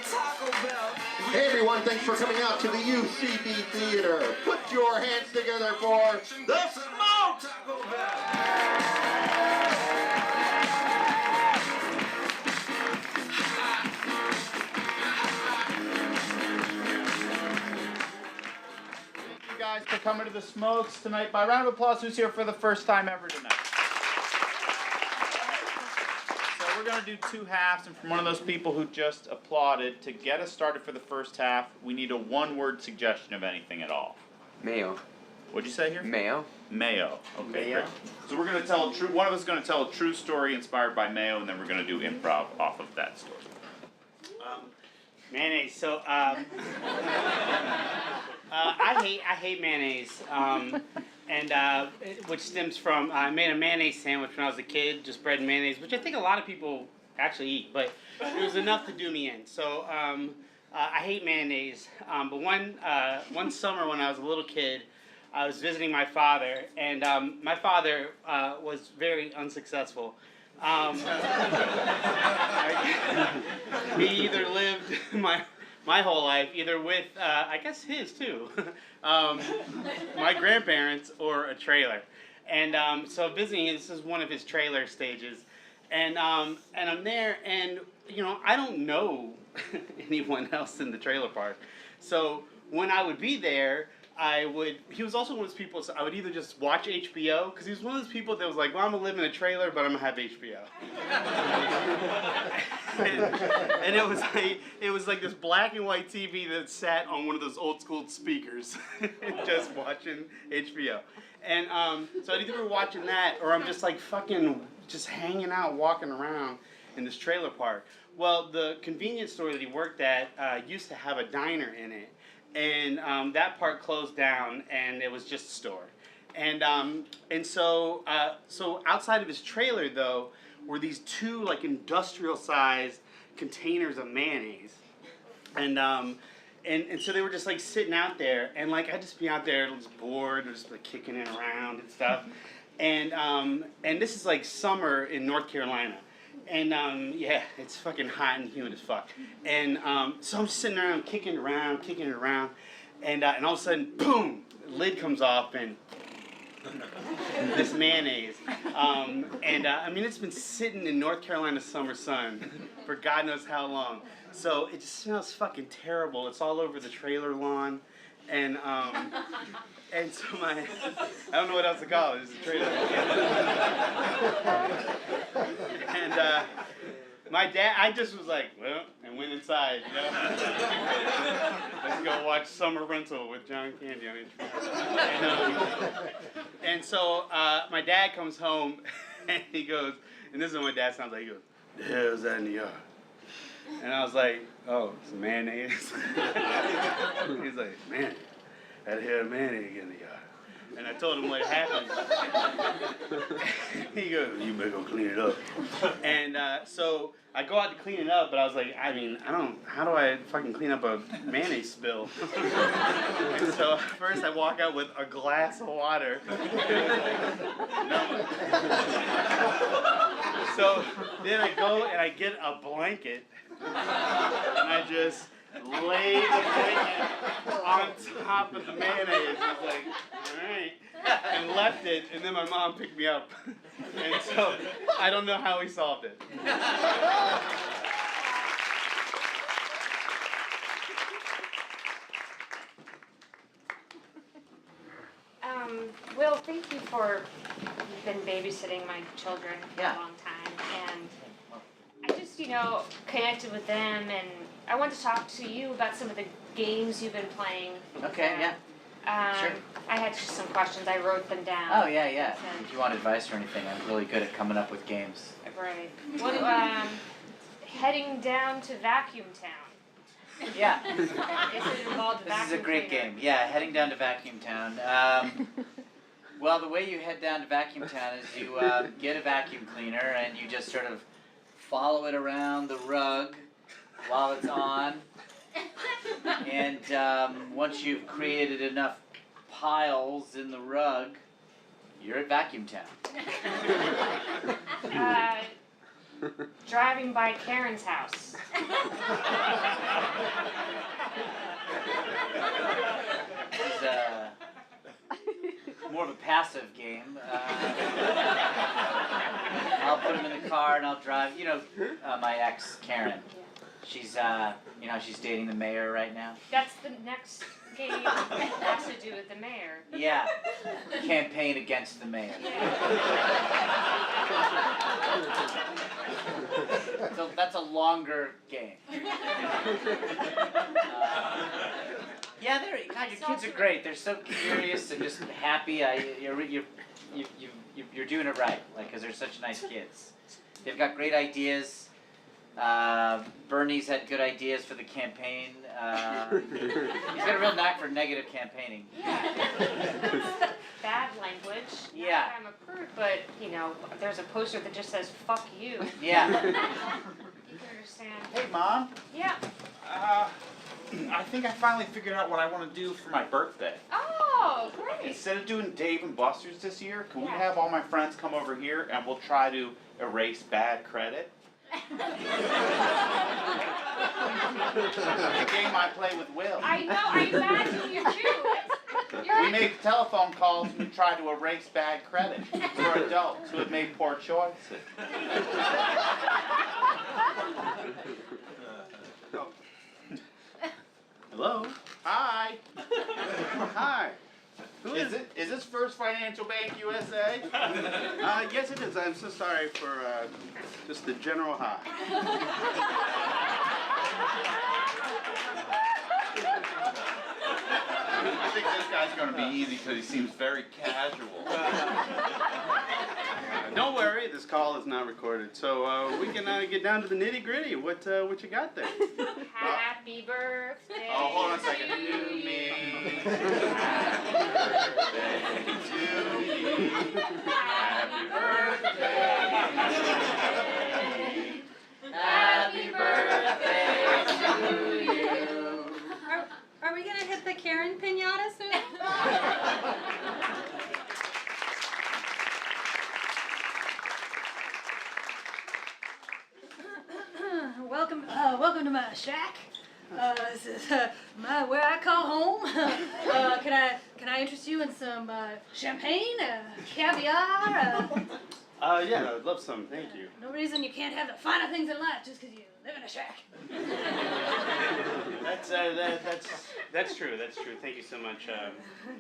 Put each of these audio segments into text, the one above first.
Hey everyone, thanks for coming out to the UCB Theater. Put your hands together for the Smoke Taco Bell. Thank you guys for coming to the Smokes tonight. By round of applause, who's here for the first time ever tonight? So we're going to do two halves, and from one of those people who just applauded, to get us started for the first half, we need a one-word suggestion of anything at all. Mayo. What'd you say here? Mayo. Mayo. Okay, Mayo. great. So we're going to tell a true. One of us is going to tell a true story inspired by Mayo, and then we're going to do improv off of that story. Mayonnaise. So I hate mayonnaise, and which stems from I made a mayonnaise sandwich when I was a kid, just bread and mayonnaise, which I think a lot of people actually eat, but it was enough to do me in. So I hate mayonnaise. But one summer when I was a little kid, I was visiting my father, and my father was very unsuccessful. He either lived my whole life either with I guess his too, my grandparents or a trailer, and so visiting. This is one of his trailer stages, and I'm there, and you know I don't know anyone else in the trailer park, so when I would be there. He was also one of those people, so I would either just watch HBO, because he was one of those people that was like, well, I'm going to live in a trailer, but I'm going to have HBO. and it was like this black and white TV that sat on one of those old school speakers, just watching HBO. And so I'd either be watching that, or I'm just like fucking just hanging out, walking around in this trailer park. Well, the convenience store that he worked at used to have a diner in it. And that part closed down, and it was just a store. And so outside of his trailer, though, were these two like industrial-sized containers of mayonnaise, and so they were just like sitting out there, and like I'd just be out there, just bored, and just like kicking it around and stuff. And this is like summer in North Carolina. And yeah, it's fucking hot and humid as fuck. And so I'm just sitting around, kicking it around, and all of a sudden, boom, the lid comes off, and this mayonnaise. I mean, it's been sitting in North Carolina summer sun for God knows how long. So it just smells fucking terrible. It's all over the trailer lawn. And so I don't know what else to call it. It's a trailer. And my dad, I just was like, well, and went inside, you know. Let's go watch Summer Rental with John Candy on HBO. And so my dad comes home, and he goes, and this is what my dad sounds like. He goes, "The hell is that in the yard?" And I was like, "Oh, it's mayonnaise." He's like, "Man, that hell mayonnaise in the yard." And I told him what happened. He goes, "You better go clean it up." And so I go out to clean it up, but I was like, how do I fucking clean up a mayonnaise spill? And so first I walk out with a glass of water. So then I go and I get a blanket, and I just lay the blanket on top of the mayonnaise. I was like, all right, and left it, and then my mom picked me up. And so I don't know how we solved it. Will, thank you for you've been babysitting my children for a long time, and I just, connected with them, and I want to talk to you about some of the games you've been playing. Okay, yeah. Sure. I had just some questions. I wrote them down. Oh, yeah. If you want advice or anything, I'm really good at coming up with games. Right. What, heading down to Vacuum Town. Yeah. Is it involved This is a great game. Yeah, heading down to Vacuum Town. Well, the way you head down to Vacuum Town is you get a vacuum cleaner and you just sort of follow it around the rug while it's on. And once you've created enough piles in the rug, you're at Vacuum Town. Driving by Karen's house. It's more of a passive game. I'll put him in the car and I'll drive. You know, my ex, Karen. She's, you know, she's dating the mayor right now. That's the next game has to do with the mayor. Yeah, campaign against the mayor. So that's a longer game. Yeah, God, your kids are great. They're so curious and just happy. You're doing it right, like, because they're such nice kids. They've got great ideas. Bernie's had good ideas for the campaign. He's got a real knack for negative campaigning. Yeah. Bad language. Yeah. I'm a prude, but you know, there's a poster that just says "fuck you." Yeah. You can understand. Hey, Mom. Yeah. I think I finally figured out what I want to do for my birthday. Oh, great. Instead of doing Dave and Buster's this year, can we Yeah. have all my friends come over here and we'll try to erase bad credit? The game I play with Will. I know. I imagine you do. We make telephone calls and we try to erase bad credit for adults who have made poor choices. Hello? Hi. Hi. Who Is this First Financial Bank USA? Yes, it is. I'm so sorry for just the general hi. I think this guy's going to be easy because he seems very casual. Don't worry, this call is not recorded, so we can get down to the nitty gritty. What you got there? Happy birthday. Oh, hold on a second. To me. Happy birthday to you. Happy birthday. Happy birthday to you. Are we gonna hit the Karen pinata soon? Welcome to my shack. This is where I call home. Can I interest you in some champagne, caviar? Yeah, I would love some. Thank you. No reason you can't have the finer things in life just because you live in a shack. That's true. That's true. Thank you so much.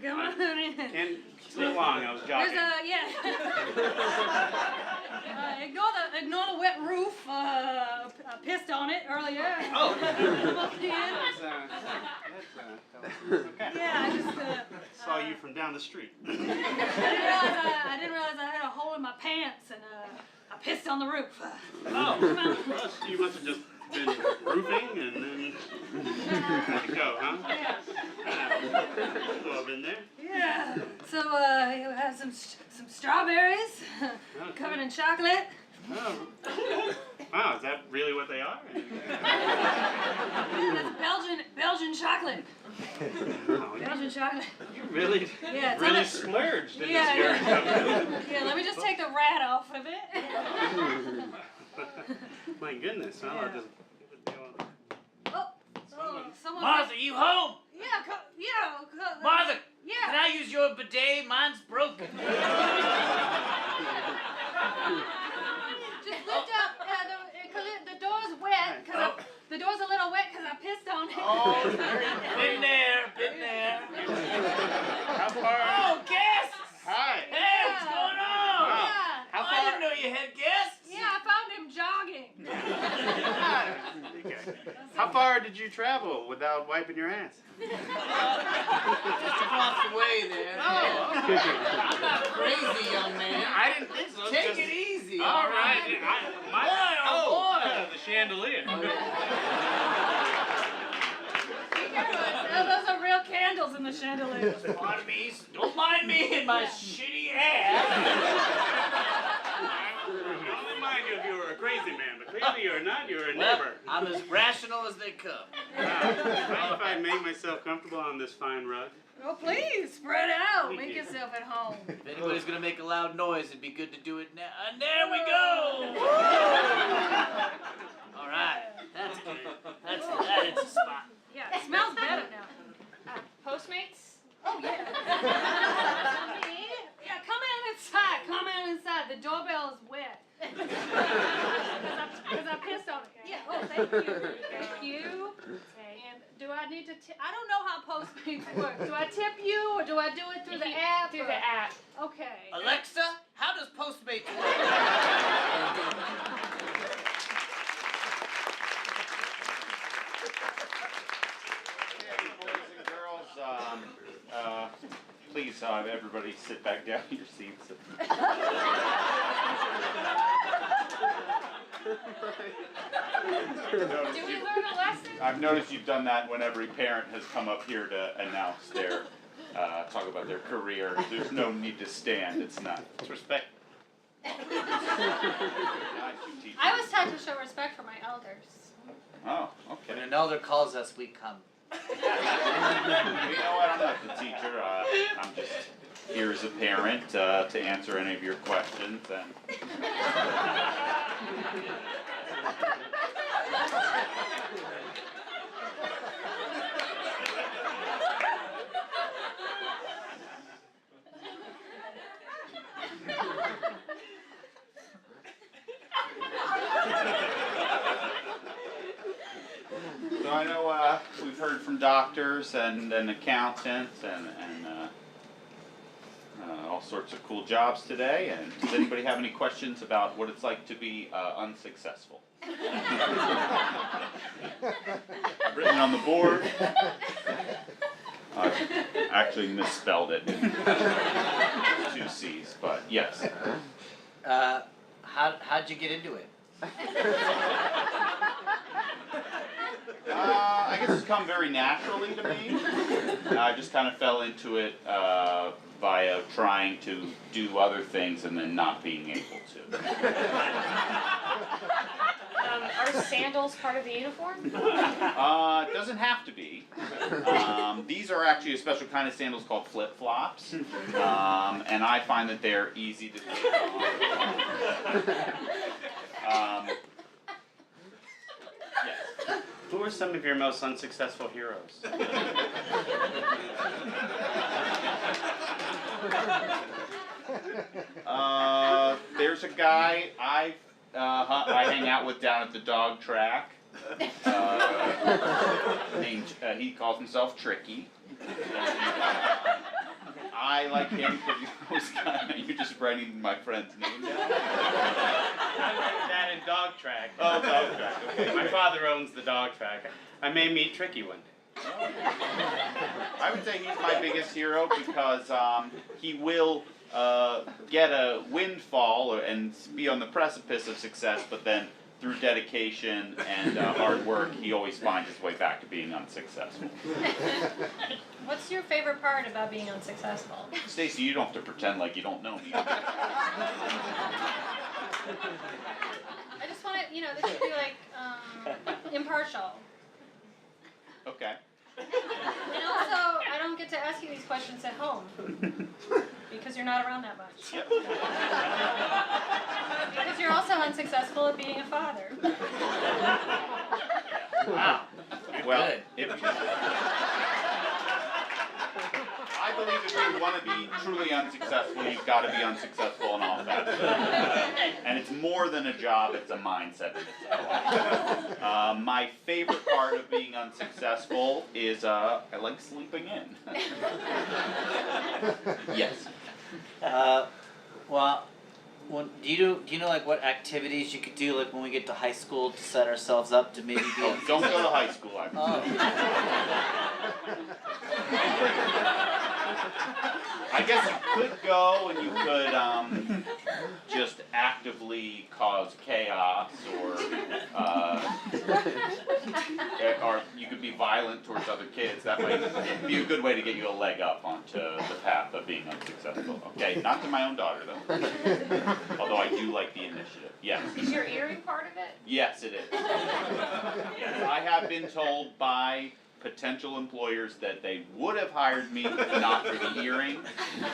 Come on in. Can't stay long. I was jogging. Ignore the wet roof. I pissed on it earlier. Oh. Walked in. Okay. Yeah, I just Saw you from down the street. I didn't realize I had a hole in my pants and I pissed on the roof. Oh, well, you must have just been roofing and then let it go, huh? Yeah. Well, I've been there. Yeah. So you have some strawberries covered in chocolate. Oh. Wow, is that really what they are? Yeah, that's Belgian chocolate. Oh, Belgian chocolate. you really, Yeah, it's really on a- splurged in Yeah, this year. Yeah, let me just take the rat off of it. My goodness, well, I'll just give it a go. Someone. Martha, you home? Yeah. Martha, can I use your bidet? Mine's broken. Just lift up. The door's wet. The door's a little wet because I pissed on it. Oh, been there. How far? Oh, guests! Hi. Hey, what's going on? Wow. Yeah. How I far? didn't know you had guests. Yeah, I found him jogging. Okay. How far did you travel without wiping your ass? Just across the way there. Oh, okay. I'm not crazy, young man. I didn't think so. Take just- it easy. All right. Boy. The chandelier. Those are real candles in the chandelier. Pardon me. Don't mind me and my shitty ass. I only mind you if you were a crazy man, but clearly you're not. You're a Well, neighbor. I'm as rational as they come. Mind if I make myself comfortable on this fine rug? Oh, please, spread out. Thank Make you. yourself at home. If anybody's gonna make a loud noise, it'd be good to do it now. And there we go. All right, that's good. Thank you. Thank you. And do I need to I don't know how Postmates work. Do I tip you or do I do it through the app? Through the app. Okay. Alexa, how does Postmates work? Okay, boys and girls, please, everybody sit back down in your seats. Do we learn a lesson? I've noticed you've done that when every parent has come up here to announce their, talk about their career. There's no need to stand, it's not, it's respect. Nice, you teach I was taught to show respect for my elders. Oh, When okay. an elder calls us, we come. You know what, I'm not the teacher, I'm just here as a parent, to answer any of your questions and. So I know we've heard from doctors and accountants and all sorts of cool jobs today. And does anybody have any questions about what it's like to be unsuccessful? Written on the board. I actually misspelled it. 2 C's, but yes. How'd you get into it? I guess it's come very naturally to me. I just kind of fell into it via trying to do other things and then not being able to. Are sandals part of the uniform? It doesn't have to be. These are actually a special kind of sandals called flip-flops, and I find that they're easy to take on. Yes. Who are some of your most unsuccessful heroes? There's a guy I hang out with down at the dog track. Named he calls himself Tricky. I like him because he always you're just writing my friend's name down. That and dog track. Oh, dog track. Okay. My father owns the dog track. I may meet Tricky one day. I would say he's my biggest hero because he will get a windfall and be on the precipice of success, but then through dedication and hard work, he always finds his way back to being unsuccessful. What's your favorite part about being unsuccessful? Stacy, you don't have to pretend like you don't know me. I just want to, this should be like impartial. Okay. And also, I don't get to ask you these questions at home because you're not around that much. Yep. Because you're also unsuccessful at being a father. Wow. Well, Good. I believe if you want to be truly unsuccessful, you've got to be unsuccessful in all facets. And it's more than a job, it's a mindset in itself. My favorite part of being unsuccessful is I like sleeping in. Yes. Well, do you know like what activities you could do like when we get to high school to set ourselves up to maybe be? Oh, don't go to high school. I guess you could go and you could just actively cause chaos or you could be violent towards other kids. That might be a good way to get you a leg up onto the path of being unsuccessful. Okay, not to my own daughter though. Although I do like the initiative. Yes. Is your earring part of it? Yes, it is. I have been told by potential employers that they would have hired me if not for the earring.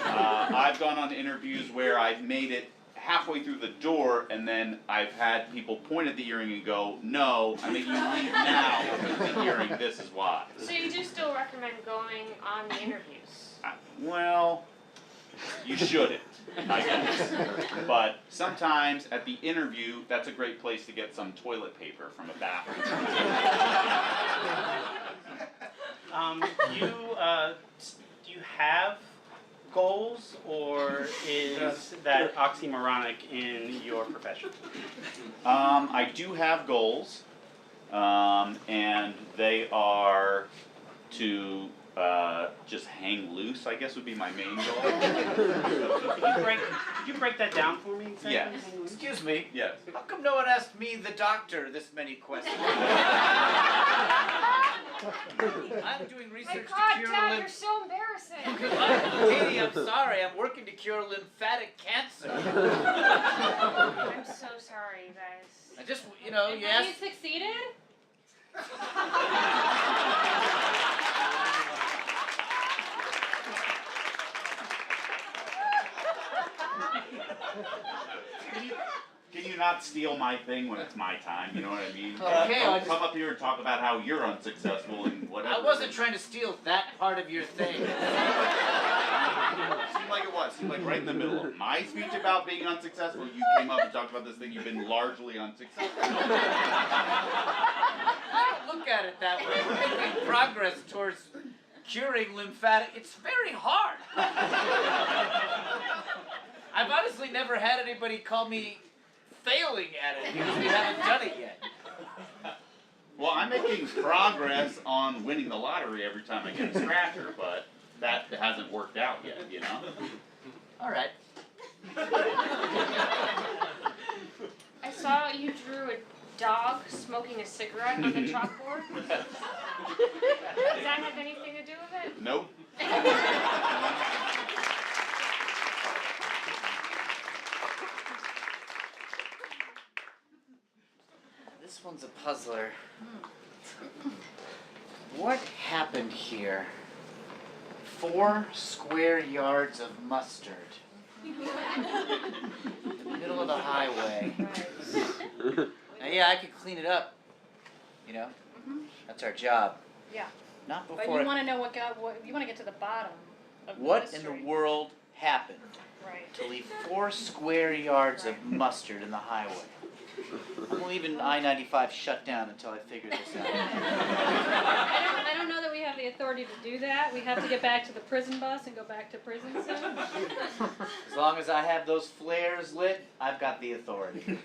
I've gone on interviews where I've made it halfway through the door and then I've had people point at the earring and go, no, I'm making you leave now because of the earring, this is why. So you do still recommend going on the interviews? Well, You shouldn't, I guess. But sometimes at the interview, that's a great place to get some toilet paper from a bathroom. Do you have goals, or is that oxymoronic in your profession? I do have goals, and they are to just hang loose, I guess would be my main goal. Could you break that down for me? Exactly? Yes. Excuse me. Yes. How come no one asked me, the doctor, this many questions? I'm doing My research to God, cure Dad, you're so embarrassing. Katie, I'm sorry. I'm working to cure lymphatic cancer. I'm so sorry, you guys. I just, you know, And you have you asked. succeeded? Can you not steal my thing when it's my time? You know what I mean? Okay, Don't come up here and talk about how you're unsuccessful and whatever. I wasn't trying to steal that part of your thing. Seemed like it was. Seemed like right in the middle of my speech about being unsuccessful, you came up and talked about this thing you've been largely unsuccessful. Look at it that way. We're making progress towards curing lymphatic. It's very hard. I've honestly never had anybody call me failing at it because we haven't done it yet. Well, I'm making progress on winning the lottery every time I get a scratcher, but that hasn't worked out yet, you know? All right. I saw you drew a dog smoking a cigarette on the chalkboard. Does that have anything to do with it? Nope. This one's a puzzler. What happened here? 4 square yards of mustard. In the middle of the highway. Now, yeah, I could clean it up. You know? That's our job. Yeah. Not But before you want to know what you want to get to the bottom of the what in mystery. the world happened Right. to leave 4 square yards of mustard in the highway. I'm leaving I-95 shut down until I figure this out. I don't know that we have the authority to do that. We have to get back to the prison bus and go back to prison soon. As long as I have those flares lit, I've got the authority.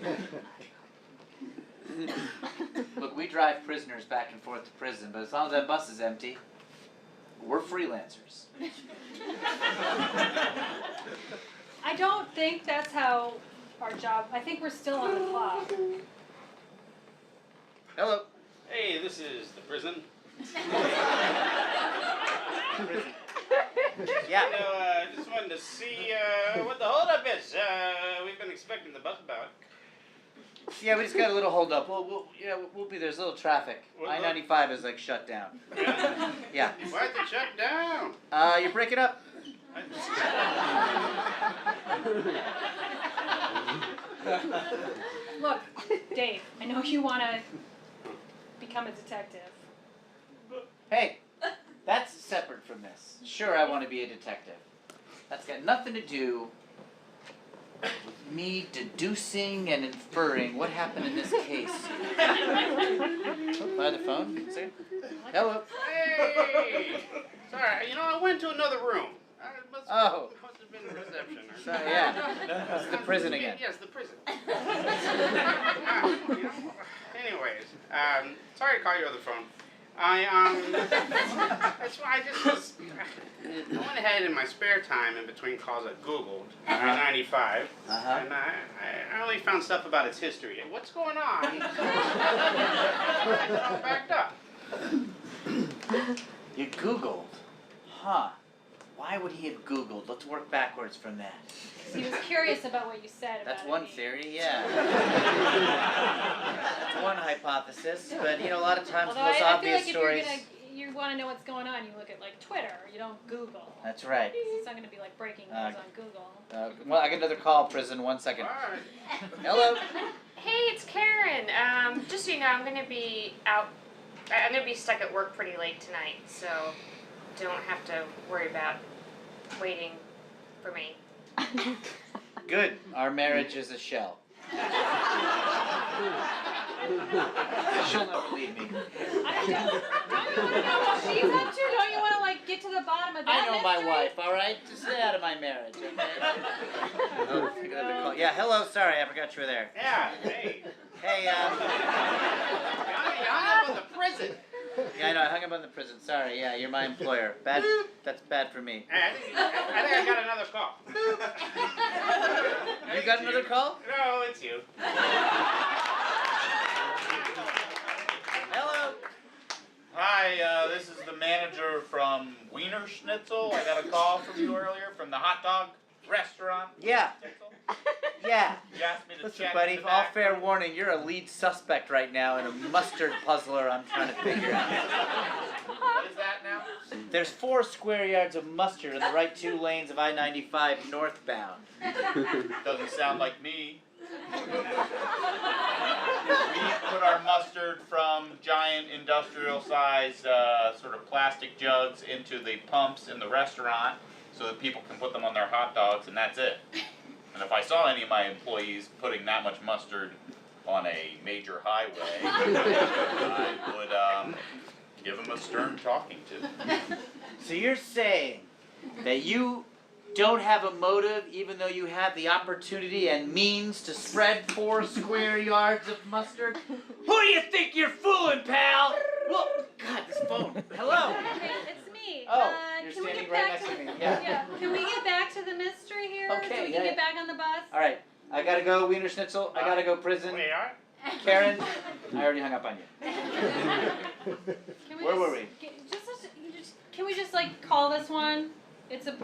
Look, we drive prisoners back and forth to prison, but as long as that bus is empty, we're freelancers. I don't think that's how our job. I think we're still on the clock. Hello. Hey, this is the prison. Yeah. Just wanted to see what the holdup is. We've been expecting the bus back. Yeah, we just got a little hold up. We'll be there's a little traffic. Well, I-95 is like shut down. Yeah. Yeah. Why'd they shut down? You're breaking up. Look, Dave. I know you want to become a detective. Hey, that's separate from this. Sure, I want to be a detective. That's got nothing to do with me deducing and inferring what happened in this case. By the phone? One second. Hello. Hey! Sorry, I went to another room. Must have been a reception. Sorry, yeah. This is the prison again. Yes, the prison. Anyways, sorry to call you on the phone. That's why I went ahead in my spare time in between calls I Googled I-95, and I only found stuff about its history. What's going on? It's all backed up. You Googled? Huh. Why would he have Googled? Let's work backwards from that. He was curious about what you said about That's it. one theory, yeah. That's one hypothesis, but a lot of times Although the most I feel obvious like stories. if you want to know what's going on, you look at like Twitter. You don't Google. That's right. It's not going to be like breaking news on Google. Well, I got another call, prison. 1 second. All right. Hello. Hey, it's Karen. Just so you know, I'm gonna be stuck at work pretty late tonight, so don't have to worry about waiting for me. Good. Our marriage is a shell. She'll never leave me. Don't you want to know what she's up to? Don't you want to like get to the bottom of that I know my mystery? wife, all right? Just stay out of my marriage, okay? Oh, I got another call. Yeah, hello. Sorry, I forgot you were there. Yeah, hey. Hey, You hung up on the prison. yeah, I know. I hung up on the prison. Sorry. Yeah, you're my employer. Bad. That's bad for me. Hey, I think I got another call. You got another call? No, it's you. Hello. Hi, this is the manager from Wiener Schnitzel. I got a call from you earlier from the hot dog restaurant. Yeah. Yeah. You asked me to Listen, check buddy, in the all back fair room. warning, you're a lead suspect right now in a mustard puzzler I'm trying to figure out. What is that now? There's 4 square yards of mustard in the right 2 lanes of I-95 northbound. Doesn't sound like me. We put our mustard from giant industrial size sort of plastic jugs into the pumps in the restaurant so that people can put them on their hot dogs, and that's it. And if I saw any of my employees putting that much mustard on a major highway, I would give them a stern talking to. So you're saying that you don't have a motive even though you have the opportunity and means to spread 4 square yards of mustard? Who do you think you're fooling, pal? Well, God, this phone. Hello. Hey, it's me. Oh, you're can we standing get right back next to me. Yeah. Yeah. Can we get back to the mystery here? Okay, So we yeah, can yeah. get back on the bus? All right, I gotta go Wiener Schnitzel. I gotta go prison. We are? Karen, I already hung up on you. Can Where were we? Can we just like call this one? It's a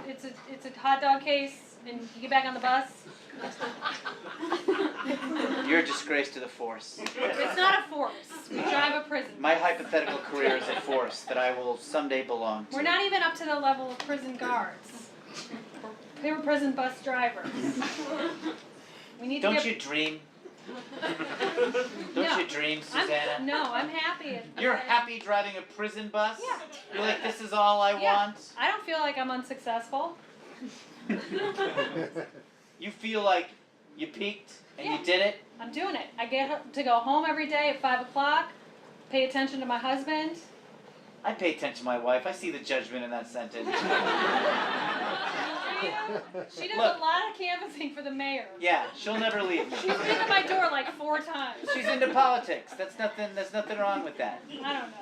hot dog case, and you get back on the bus. You're a disgrace to the force. It's not a force. We drive a prison. My hypothetical career is a force that I will someday belong to. We're not even up to the level of prison guards. They were prison bus drivers. We need to Don't get. you dream? No. Don't you dream, Susanna? I'm happy. You're happy driving a prison bus? Yeah. You're like, this is all I Yeah. want? I don't feel like I'm unsuccessful. You feel like you peaked and Yeah. you did it? I'm doing it. I get to go home every day at 5 o'clock, pay attention to my husband. I pay attention to my wife. I see the judgment in that sentence. She does Look. a lot of canvassing for the mayor. Yeah, she'll never leave me. She's been to my door like 4 times. She's into politics. There's nothing wrong with that. I don't know.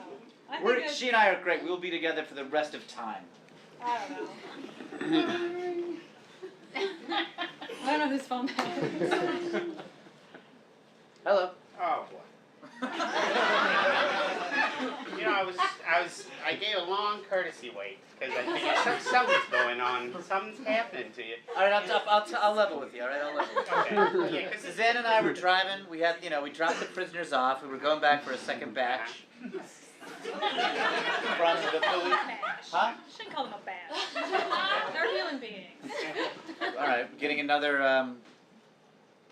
I think it's- She and I are great. We'll be together for the rest of time. I don't know. I don't know whose phone that is. Hello. Oh, boy. You know, I gave a long courtesy wait because I figured something's going on. Something's happening to you. All right, I'll level with you. All right, I'll level with you. Okay. Yeah, 'cause Suzanne and I were driving. We had, we dropped the prisoners off. We were going back for a second batch. From the police. Huh? Shouldn't call them a badge. They're human beings. All right, getting another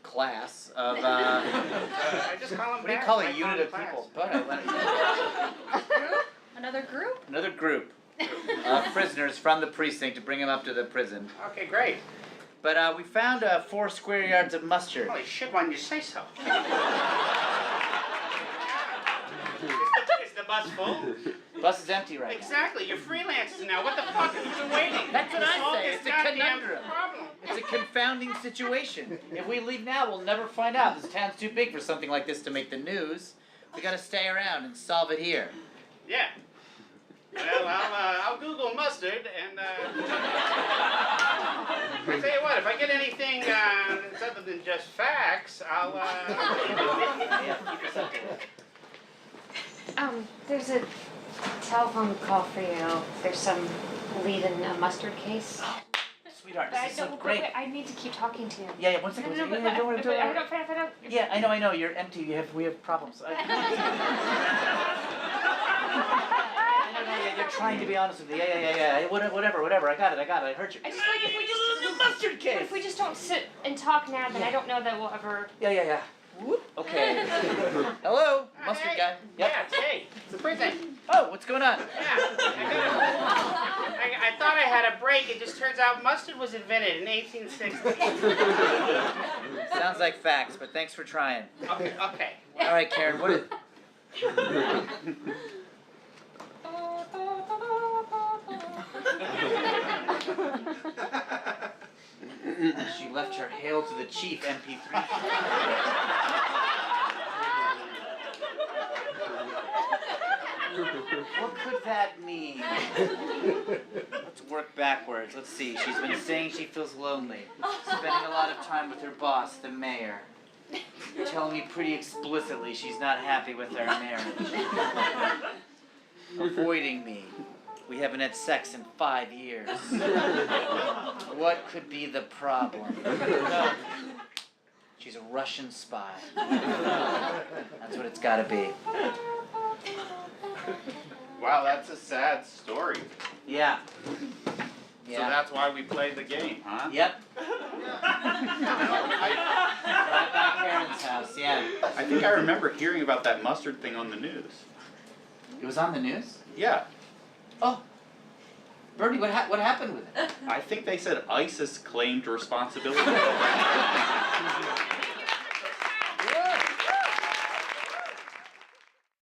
class of. I just call them What do you back, call a like unit on of class. people? All right, Group? Another group? another group of prisoners from the precinct to bring them up to the prison. Okay, great. But we found 4 square yards of mustard. Holy shit, why didn't you say so? Is the bus full? Bus is empty right now. Exactly, you're freelancers now. What the fuck have you been waiting? That's what I Solve say. this It's a goddamn conundrum. problem. It's a confounding situation. If we leave now, we'll never find out. This town's too big for something like this to make the news. We gotta stay around and solve it here. Yeah. Well, I'll Google mustard and I tell you what, if I get anything that's other than just facts, I'll Yeah, keep us up to it. There's a telephone call for you. There's some lead in a mustard case. Sweetheart, But this is so but great. wait, I need to keep talking to you. Yeah, 1 second. No, Yeah, but don't worry, if don't I worry. don't. Yeah, I know. You're empty. We have problems. No, you're trying to be honest with me. Yeah. Whatever. I got it. I heard you. I just like if we just the mustard case. if we just don't sit and talk now, then I don't know that we'll ever. Yeah. Whoop. Okay. Hello, mustard guy. Yep. Yeah, hey, it's a birthday. Oh, what's going on? Yeah. I thought I had a break. It just turns out mustard was invented in 1860. Sounds like facts, but thanks for trying. Okay. All right, Karen, what is... She left her Hail to the Chief MP3. What could that mean? Let's work backwards. Let's see. She's been saying she feels lonely. Spending a lot of time with her boss, the mayor. Telling me pretty explicitly she's not happy with our marriage. Avoiding me. We haven't had sex in 5 years. What could be the problem? She's a Russian spy. That's what it's gotta be. Wow, that's a sad story. Yeah. So that's why we played the game, huh? Yep. Right by Karen's house, yeah. I think I remember hearing about that mustard thing on the news. It was on the news? Yeah. Oh. Bertie, what happened with it? I think they said ISIS claimed responsibility.